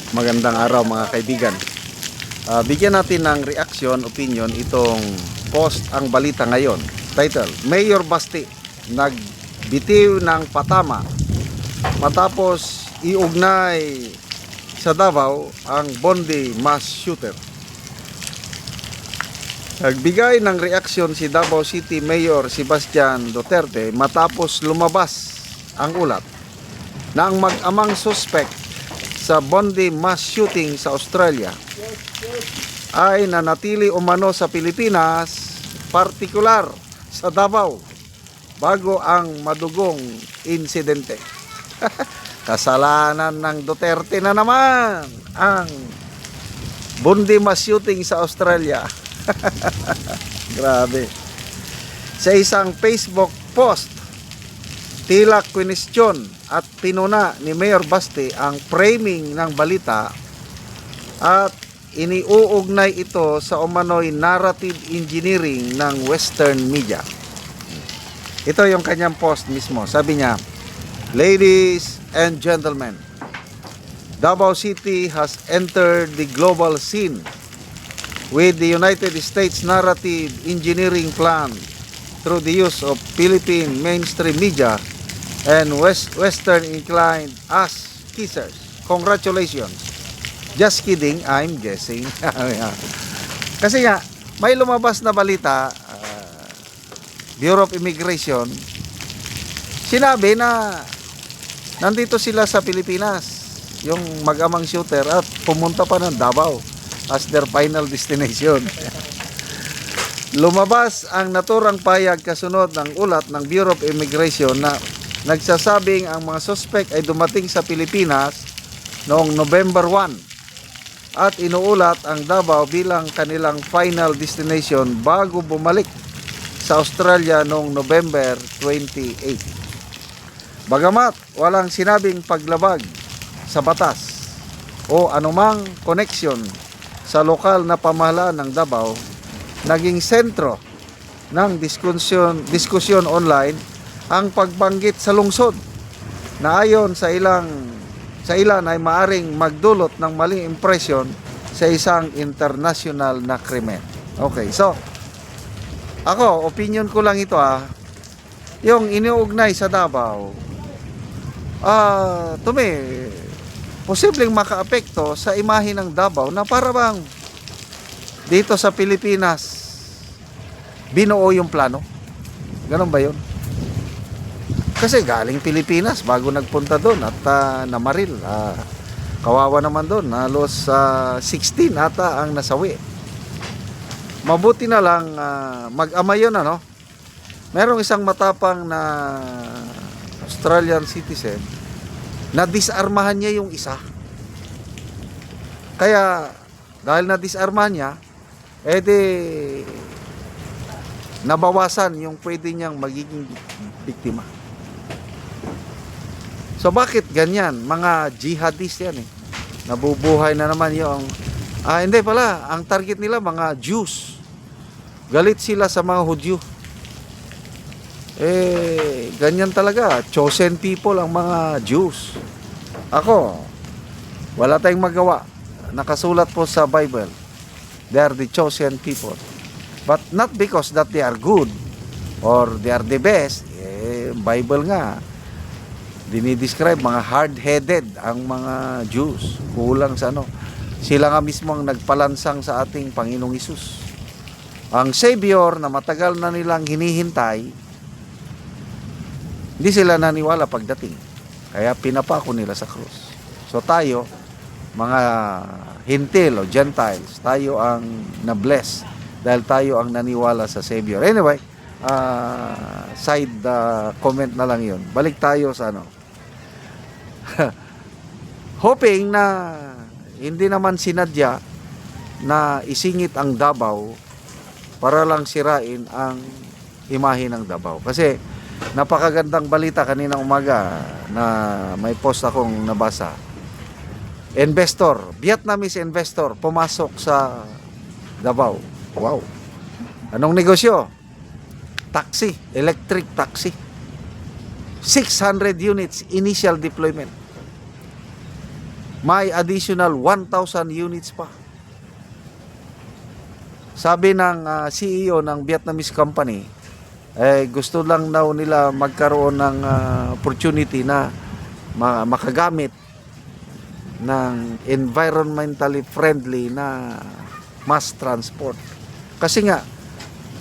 Magandang araw mga kaibigan. Bigyan natin ng reaction, opinion itong post ang balita ngayon. Title, Mayor Basti nagbitiw ng patama matapos iugnay sa Davao ang Bondi mass shooter. Nagbigay ng reaksyon si Davao City Mayor Sebastian Duterte matapos lumabas ang ulat na ang mag-amang suspect sa Bondi mass shooting sa Australia ay nanatili umano sa Pilipinas, partikular sa Davao, bago ang madugong insidente. Kasalanan ng Duterte na naman ang Bondi mass shooting sa Australia. Grabe. Sa isang Facebook post, tila question at pinuna ni Mayor Basti ang framing ng balita at iniuugnay ito sa umano'y narrative engineering ng Western media. Ito yung kanyang post mismo. Sabi niya, "Ladies and gentlemen, Davao City has entered the global scene with the United States narrative engineering plan through the use of Philippine mainstream media and Western inclined as kissers. Congratulations. Just kidding, I'm guessing." Kasi nga, may lumabas na balita, Bureau of Immigration, sinabi na nandito sila sa Pilipinas, yung mag-amang shooter, at pumunta pa ng Davao as their final destination. Lumabas ang naturang payag kasunod ng ulat ng Bureau of Immigration na nagsasabing ang mga suspect ay dumating sa Pilipinas noong November 1 at inuulat ang Davao bilang kanilang final destination bago bumalik sa Australia noong November 28. Bagamat walang sinabing paglabag sa batas o anumang koneksyon sa lokal na pamahalaan ng Davao, naging sentro ng diskusyon online ang pagbanggit sa lungsod na ayon sa ilan ay maaring magdulot ng maling impresyon sa isang international na krimen. Okay, so ako, opinion ko lang ito yung iniugnay sa Davao, to me, posibleng makaapekto sa imahe ng Davao na para bang dito sa Pilipinas binuo yung plano. Ganun ba yun? Kasi galing Pilipinas bago nagpunta doon at namaril. Kawawa naman doon. Halos 16 ata ang nasawi. Mabuti na lang mag-ama yun, ano? Merong isang matapang na Australian citizen na disarmahan niya yung isa. Kaya dahil na disarmahan niya, nabawasan yung pwede niyang magiging biktima. So bakit ganyan? Mga jihadist yan Nabubuhay na naman yung hindi pala, ang target nila mga Jews. Galit sila sa mga Hudyo. Ganyan talaga, chosen people ang mga Jews. Ako, wala tayong magawa. Nakasulat po sa Bible, they are the chosen people. But not because that they are good or they are the best. Bible nga dinidescribe mga hard-headed ang mga Jews. Kulang sa sila nga mismo ang nagpalansang sa ating Panginoong Hesus. Ang Savior na matagal na nilang hinihintay, hindi sila naniwala pagdating. Kaya pinapako nila sa krus. So tayo, mga Hintil o Gentiles, tayo ang na-bless dahil tayo ang naniwala sa Savior. Anyway, side comment na lang yun. Balik tayo sa hoping na hindi naman sinadya na isingit ang Davao para lang sirain ang imahe ng Davao. Kasi napakagandang balita kanina umaga na may post akong nabasa. Vietnamese investor pumasok sa Davao. Wow. Anong negosyo? Taxi, electric taxi. 600 units initial deployment. may additional 1,000 units pa. Sabi ng CEO ng Vietnamese company, gusto lang daw nila magkaroon ng opportunity na makagamit ng environmentally friendly na mass transport. Kasi nga,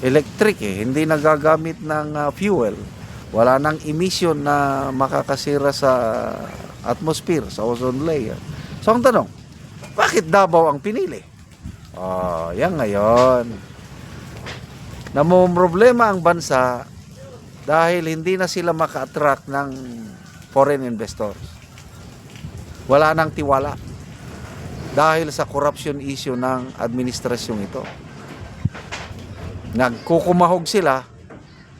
electric hindi nagagamit ng fuel. Wala nang emission na makakasira sa atmosphere, sa ozone layer. So ang tanong, bakit Davao ang pinili? Yan ngayon. Namumroblema ang bansa dahil hindi na sila maka-attract ng foreign investors. Wala nang tiwala dahil sa corruption issue ng administrasyong ito. Nagkukumahog sila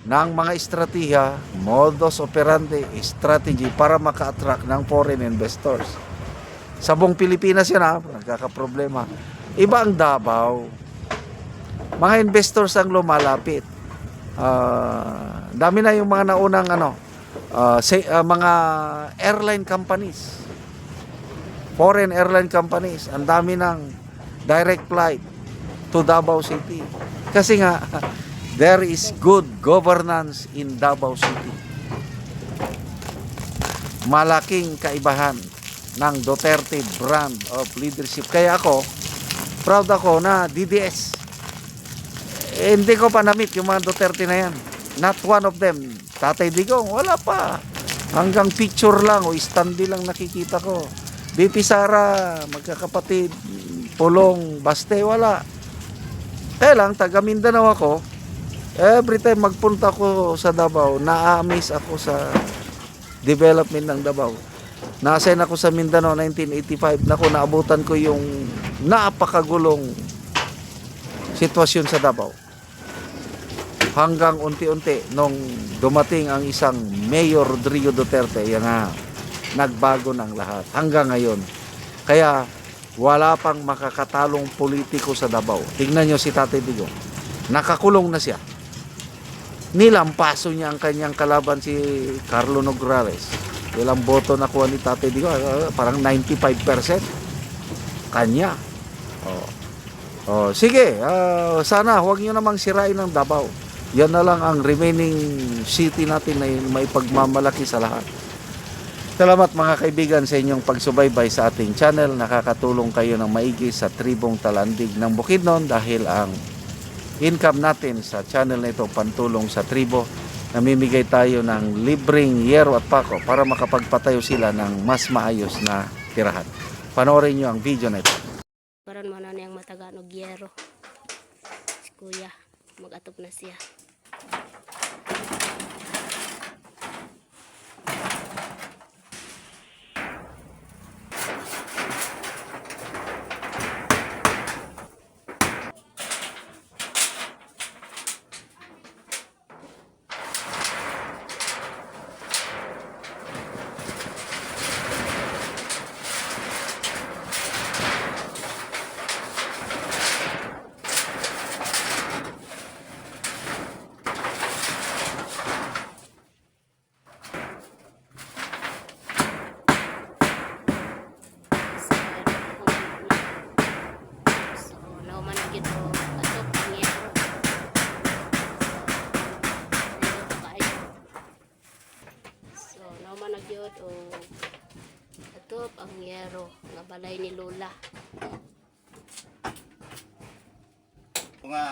ng mga estratehiya, modus operandi, strategy para maka-attract ng foreign investors. Sa buong Pilipinas yan nagkakaproblema. Iba ang Davao. Mga investors ang lumalapit. Dami na yung mga naunang mga airline companies. Foreign airline companies. Ang dami ng direct flight to Davao City. Kasi nga, there is good governance in Davao City. Malaking kaibahan ng Duterte brand of leadership. Kaya proud ako na DDS. Hindi ko pa na-meet yung mga Duterte na yan. Not one of them. Tatay Digong, wala pa. Hanggang picture lang o standee lang nakikita ko. BP Sara, magkakapatid, Pulong, Baste, wala. Kaya lang, taga Mindanao ako. Every time magpunta ko sa Davao, na-amaze ako sa development ng Davao. Nasayin ako sa Mindanao 1985. Naabutan ko yung napakagulong sitwasyon sa Davao. Hanggang unti-unti nung dumating ang isang Mayor Rodrigo Duterte, nagbago ng lahat hanggang ngayon. Kaya wala pang makakatalong politiko sa Davao. Tingnan nyo si Tatay Digong. Nakakulong na siya. Nilampaso niya ang kanyang kalaban si Carlo Nograles. Ilang boto nakuha ni Tatay Digong? Parang 95% kanya. Sige, sana huwag nyo namang sirain ng Davao. Yan na lang ang remaining city natin na may pagmamalaki sa lahat. Salamat mga kaibigan sa inyong pagsubaybay sa ating channel. Nakakatulong kayo ng maigi sa tribong Talandig ng Bukidnon dahil ang income natin sa channel na ito pantulong sa tribo. Namimigay tayo ng libreng yero at pako para makapagpatayo sila ng mas maayos na tirahan. Panoorin nyo ang video na ito. Karon mo na niyang matagaan og yero. Si Kuya, mag-atop na siya. Nagyod o atop ang yero nga balay ni Lola. Nga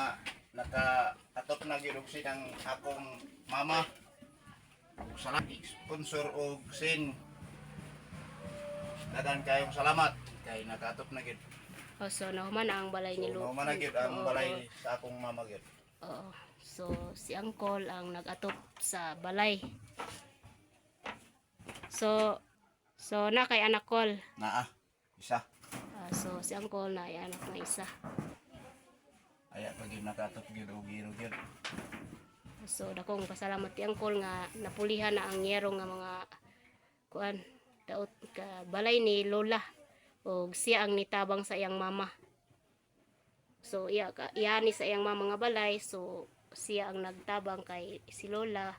naka-atop na gyud ang akong mama. Salamat sponsor og sin. Dagan kayong salamat kay naka-atop na gyud. So nahuman ang balay ni Lola. Nahuman na gyud ang balay sa akong mama gyud. Oo. So si Uncle ang nag-atop sa balay. So na kay anak Col. Isa. So si Uncle na ay anak na isa. Aya pag nakatop gyud og gyud. So dakong pasalamat ti Uncle nga napulihan na ang yero nga mga kuan daot ka balay ni Lola og siya ang nitabang sa iyang mama. So iya ni sa iyang mama nga balay, so siya ang nagtabang kay si Lola.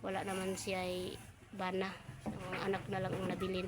Wala naman siya ay bana. Ang anak na lang ang nabilin.